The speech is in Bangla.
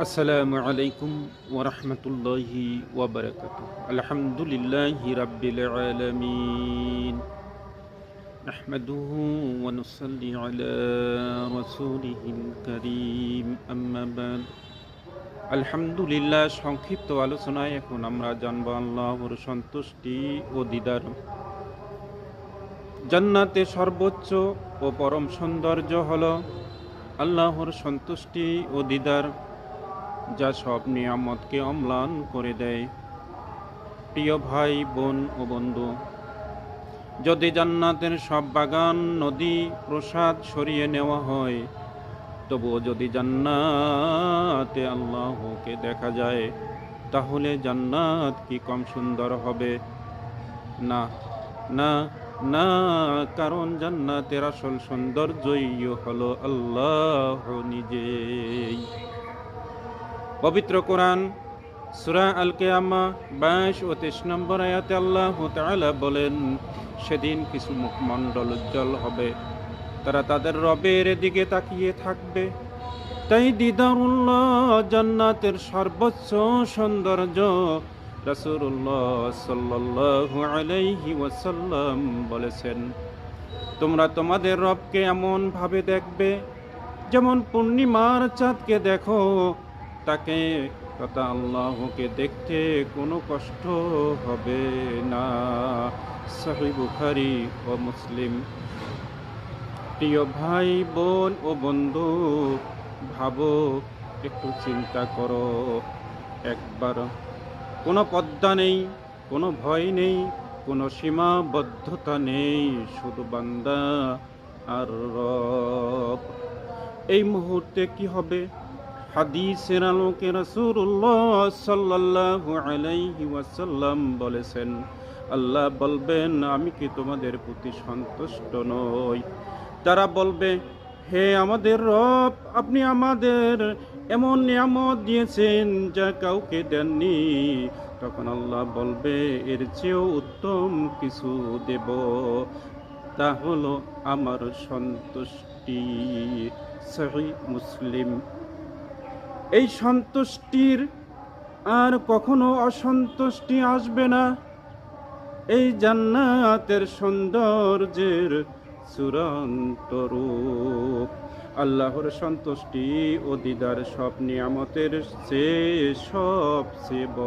আসসালামু আলাইকুম ওয়া রাহমাতুল্লাহি ওয়া বারাকাতুহু। আলহামদুলিল্লাহি রাব্বিল আলামিন। নাহমাদুহু ওয়া নুসাল্লি আলা রাসূলিহিল কারীম। আম্মা বাদ। আলহামদুলিল্লাহ, সংক্ষিপ্ত আলোচনায় এখন আমরা জানব আল্লাহর সন্তুষ্টি ও দিদার। জান্নাতে সর্বোচ্চ ও পরম সৌন্দর্য হলো আল্লাহর সন্তুষ্টি ও দিদার, যা সব নিয়ামতকে অম্লান করে দেয়। প্রিয় ভাই, বোন ও বন্ধু, যদি জান্নাতের সব বাগান, নদী, প্রসাদ সরিয়ে নেওয়া হয়, তবুও যদি জান্নাতে আল্লাহকে দেখা যায়, তাহলে জান্নাত কি কম সুন্দর হবে? না, না, না, কারণ জান্নাতের আসল সৌন্দর্যই হলো আল্লাহ নিজেই। পবিত্র কোরআন সূরা আল কিয়ামা 22 ও 23 নম্বর আয়াতে আল্লাহ তাআলা বলেন, সেদিন কিছু মুখমণ্ডল উজ্জ্বল হবে, তারা তাদের রবের দিকে তাকিয়ে থাকবে। তাই দিদারুল্লাহ জান্নাতের সর্বোচ্চ সৌন্দর্য। রাসূলুল্লাহ সাল্লাল্লাহু আলাইহি ওয়াসাল্লাম বলেছেন, তোমরা তোমাদের রবকে এমন ভাবে দেখবে যেমন পূর্ণিমার চাঁদকে দেখো। তাকে তথা আল্লাহকে দেখতে কোনো কষ্ট হবে না। সহিহ বুখারী ও মুসলিম। প্রিয় ভাই, বোন ও বন্ধু, ভাবো, একটু চিন্তা করো একবার। কোনো পদ্মা নেই, কোনো ভয় নেই, কোনো সীমাবদ্ধতা নেই, শুধু বান্দা আর রব। এই মুহূর্তে কি হবে? হাদিসের আলোকে রাসূলুল্লাহ সাল্লাল্লাহু আলাইহি ওয়াসাল্লাম বলেছেন, আল্লাহ বলবেন, আমি কি তোমাদের প্রতি সন্তুষ্ট নই? তারা বলবে, হে আমাদের রব, আপনি আমাদের এমন নিয়ামত দিয়েছেন যা কাউকে দেননি। তখন আল্লাহ বলবে, এর চেয়েও উত্তম কিছু দেব, তা হলো আমার সন্তুষ্টি। সহিহ মুসলিম। এই সন্তুষ্টির আর কখনো অসন্তুষ্টি আসবে না। এই জান্নাতের সৌন্দর্যের চূড়ান্ত রূপ। আল্লাহর সন্তুষ্টি ও দিদার সব নিয়ামতের চেয়ে সবচেয়ে বড়।